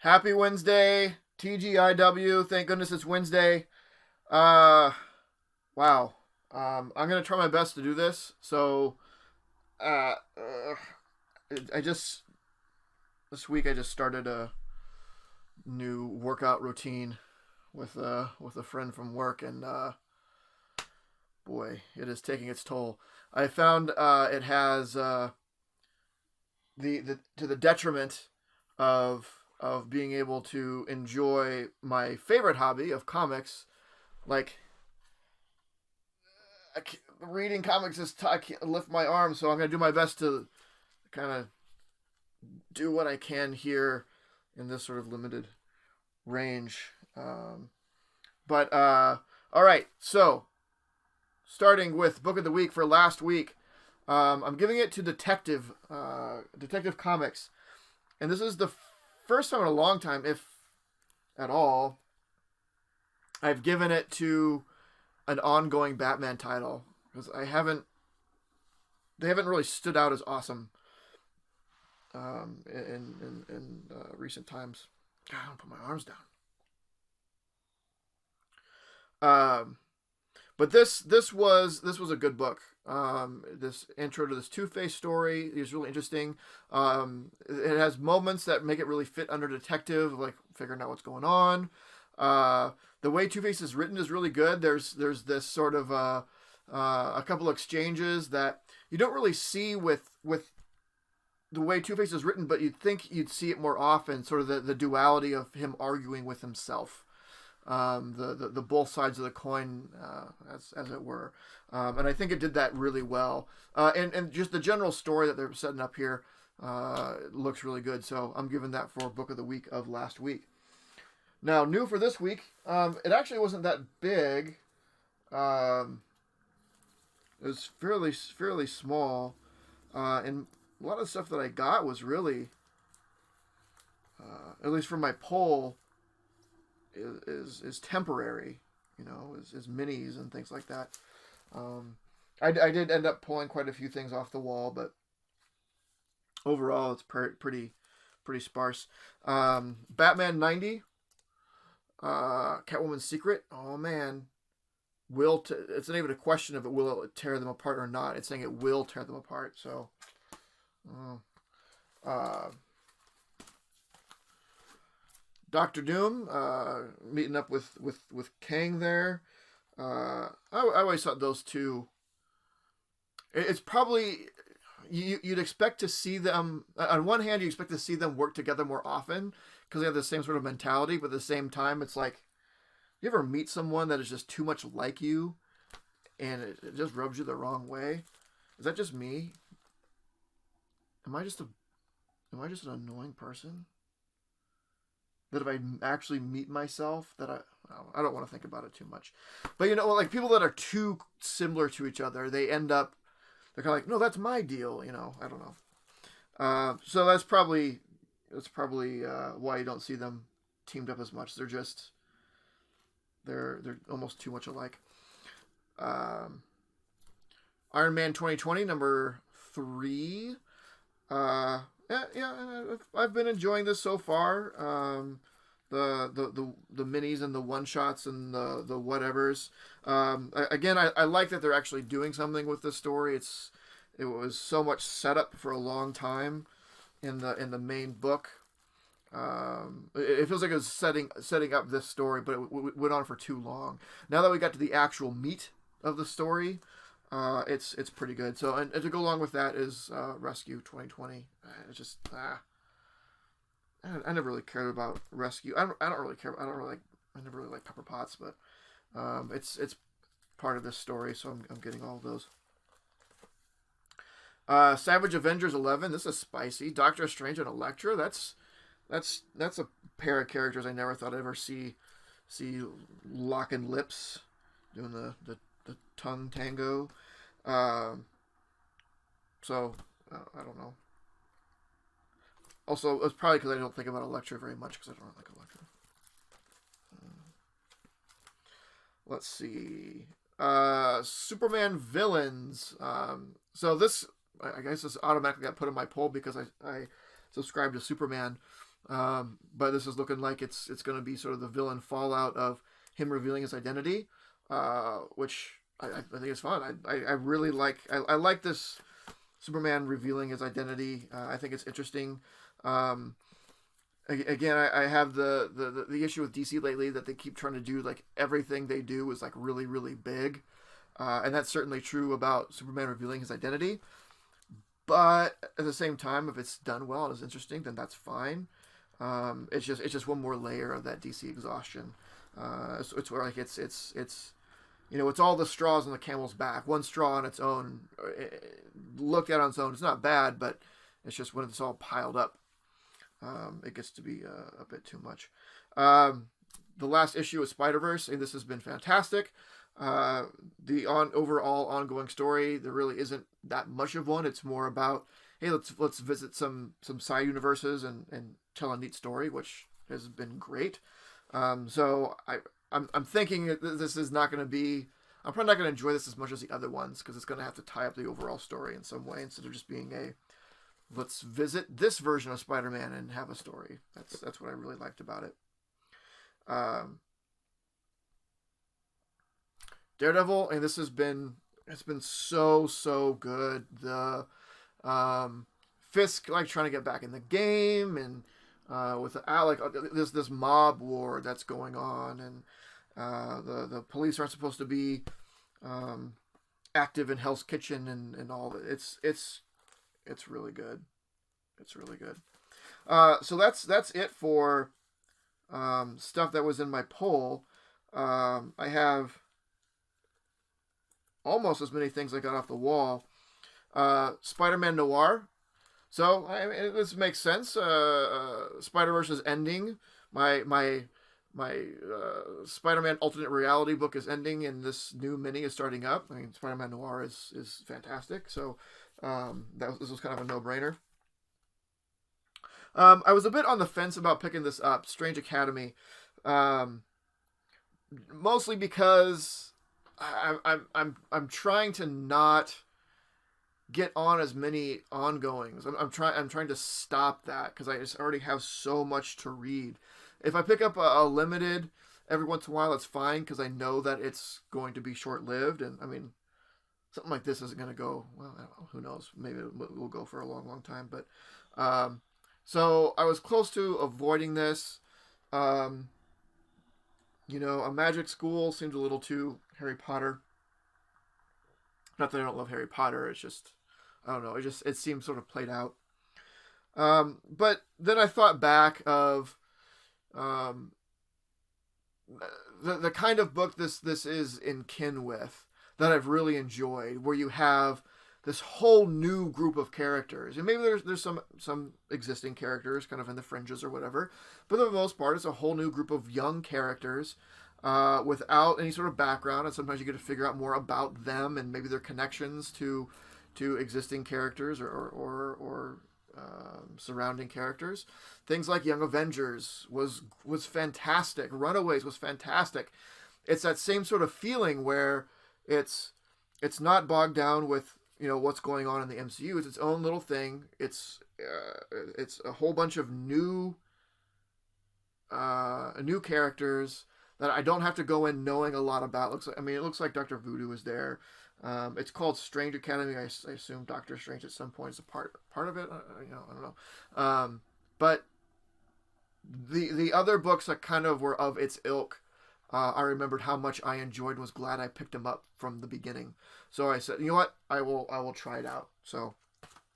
Happy Wednesday, TGIW. Thank goodness it's Wednesday. Uh, wow. I'm gonna try my best to do this. Uh, uh I just this week I just started a new workout routine with a friend from work, and boy, it is taking its toll. I found it has the to the detriment of being able to enjoy my favorite hobby of comics. Like, reading comics is I can't lift my arms, so I'm gonna do my best to kind of do what I can here in this sort of limited range. But all right, so starting with book of the week for last week, I'm giving it to Detective Comics, and this is the first time in a long time, if at all, I've given it to an ongoing Batman title because they haven't really stood out as awesome in recent times. God, I don't put my arms down. But this was a good book. This intro to this Two-Face story is really interesting. It has moments that make it really fit under detective, like figuring out what's going on. The way Two-Face is written is really good. There's this sort of a couple exchanges that you don't really see with the way Two-Face is written, but you'd think you'd see it more often. Sort of the duality of him arguing with himself. The both sides of the coin, as it were, and I think it did that really well. And just the general story that they're setting up here looks really good. So I'm giving that for book of the week of last week. Now, new for this week, it actually wasn't that big. It was fairly small, and a lot of the stuff that I got was really, at least for my poll, is temporary, is minis and things like that. I did end up pulling quite a few things off the wall, but overall it's pretty sparse. Batman 90, Catwoman's Secret. Oh man, it's not even a question of it will it tear them apart or not. It's saying it will tear them apart. So, Doctor Doom, meeting up with Kang there. I always thought those two. It's probably you'd expect to see them. On one hand, you expect to see them work together more often because they have the same sort of mentality. But at the same time, it's like, you ever meet someone that is just too much like you, and it just rubs you the wrong way? Is that just me? Am I just an annoying person? That if I actually meet myself, that I don't want to think about it too much. But like people that are too similar to each other, they're kind of like, no, that's my deal. I don't know. So that's probably why you don't see them teamed up as much. They're almost too much alike. Iron Man 2020 #3. Yeah, I've been enjoying this so far. The minis and the one shots and the whatevers. Again, I like that they're actually doing something with this story. It was so much setup for a long time in the main book. It feels like it was setting up this story, but it went on for too long. Now that we got to the actual meat of the story, it's pretty good. So, and to go along with that is Rescue 2020. It's just I never really cared about Rescue. I don't really care. I never really like Pepper Potts, but it's part of this story, so I'm getting all of those. Savage Avengers 11. This is spicy. Doctor Strange and Elektra. That's a pair of characters I never thought I'd ever see locking lips, doing the tongue tango. So I don't know. Also, it's probably because I don't think about Elektra very much because I don't like Elektra. Let's see. Superman villains. So this, I guess, this automatically got put in my poll because I subscribe to Superman. But this is looking like it's going to be sort of the villain fallout of him revealing his identity, which I think is fun. I really like I like this Superman revealing his identity. I think it's interesting. Um, Again, I have the issue with DC lately that they keep trying to do like everything they do is like really really big, and that's certainly true about Superman revealing his identity. But at the same time, if it's done well and is interesting, then that's fine. It's just one more layer of that DC exhaustion. It's where like it's it's all the straws on the camel's back. One straw on its own, looked at on its own, it's not bad, but it's just when it's all piled up, it gets to be a bit too much. The last issue of Spider-Verse, and this has been fantastic. The overall ongoing story, there really isn't that much of one. It's more about, hey, let's visit some side universes and tell a neat story, which has been great. So I'm thinking that this is not going to be. I'm probably not going to enjoy this as much as the other ones because it's going to have to tie up the overall story in some way instead of just being a let's visit this version of Spider-Man and have a story. That's what I really liked about it. Daredevil, and it's been so good. The Fisk like trying to get back in the game, and with Alec, this mob war that's going on, and the police aren't supposed to be active in Hell's Kitchen and all that. It's really good. It's really good. So that's it for stuff that was in my poll. I have almost as many things I got off the wall. Spider-Man Noir. So this makes sense. Spider-Verse is ending. My Spider-Man alternate reality book is ending, and this new mini is starting up. I mean, Spider-Man Noir is fantastic. So this was kind of a no-brainer. I was a bit on the fence about picking this up, Strange Academy, mostly because I'm trying to not get on as many ongoings. I'm trying to stop that because I just already have so much to read. If I pick up a limited every once in a while, it's fine because I know that it's going to be short lived, and I mean something like this isn't going to go well. I don't know, who knows? Maybe it will go for a long time, but. So I was close to avoiding this. A magic school seemed a little too Harry Potter. Not that I don't love Harry Potter. It's just, I don't know. It seems sort of played out. But then I thought back of the kind of book this is in kin with that I've really enjoyed, where you have this whole new group of characters, and maybe there's some existing characters kind of in the fringes or whatever, but for the most part it's a whole new group of young characters without any sort of background, and sometimes you get to figure out more about them and maybe their connections to existing characters or surrounding characters. Things like Young Avengers was fantastic. Runaways was fantastic. It's that same sort of feeling where it's not bogged down with what's going on in the MCU. It's its own little thing. It's a whole bunch of new characters that I don't have to go in knowing a lot about. It looks like Dr. Voodoo is there. It's called Strange Academy. I assume Doctor Strange at some point is a part of it. I don't know. But the other books that kind of were of its ilk, I remembered how much I enjoyed. Was glad I picked them up from the beginning. So I said, you know what, I will try it out. So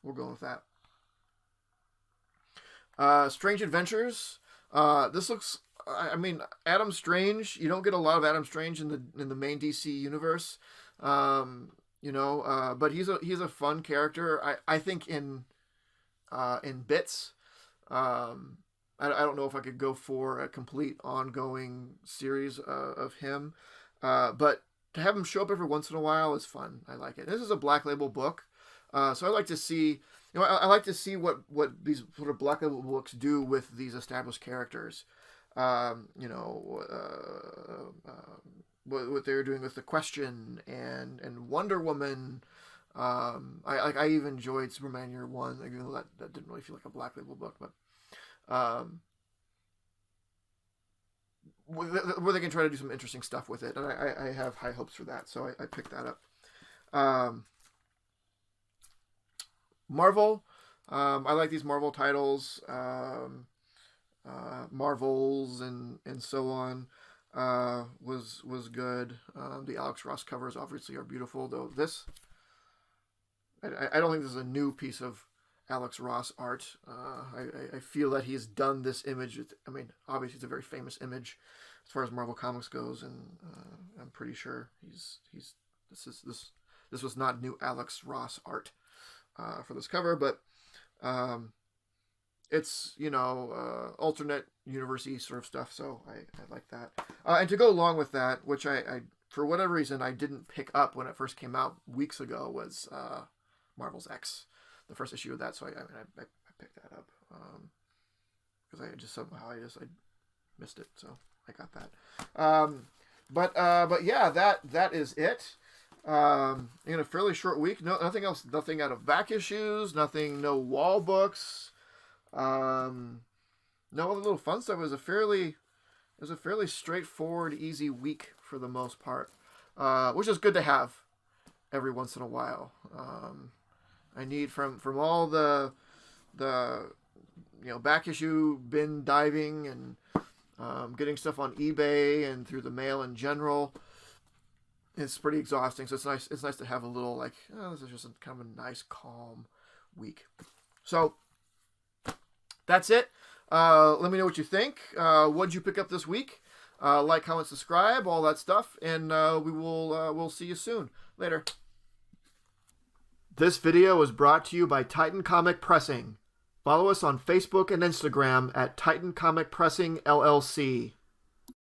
we're going with that. Strange Adventures. This looks. Adam Strange. You don't get a lot of Adam Strange in the main DC universe. But he's a fun character. I think in bits. I don't know if I could go for a complete ongoing series of him, but to have him show up every once in a while is fun. I like it. This is a Black Label book, so I like to see. I like to see what these sort of Black Label books do with these established characters. What they were doing with The Question and Wonder Woman. I even enjoyed Superman Year One, even though that didn't really feel like a Black Label book, but. where they can try to do some interesting stuff with it, and I have high hopes for that, so I picked that up. Marvel, I like these Marvel titles, Marvels and so on. Was good. The Alex Ross covers obviously are beautiful, though this I don't think this is a new piece of Alex Ross art. I feel that he's done this image. I mean, obviously it's a very famous image as far as Marvel Comics goes, and I'm pretty sure this was not new Alex Ross art for this cover, but it's alternate universe-y sort of stuff, so I like that. And to go along with that, which I for whatever reason I didn't pick up when it first came out weeks ago, was Marvel's X, the first issue of that. So I picked that up because I just somehow I missed it, so I got that. But yeah, that is it. In a fairly short week, nothing else, nothing out of back issues, no wall books, no other little fun stuff. It was a fairly straightforward, easy week for the most part, which is good to have every once in a while. I need from all the back issue bin diving and getting stuff on eBay and through the mail in general. It's pretty exhausting, so it's nice. It's nice to have a little this is just kind of a nice, calm week. So that's it. Let me know what you think. What'd you pick up this week? Like, comment, subscribe, all that stuff, and we'll see you soon. Later. This video was brought to you by Titan Comic Pressing. Follow us on Facebook and Instagram at Titan Comic Pressing LLC.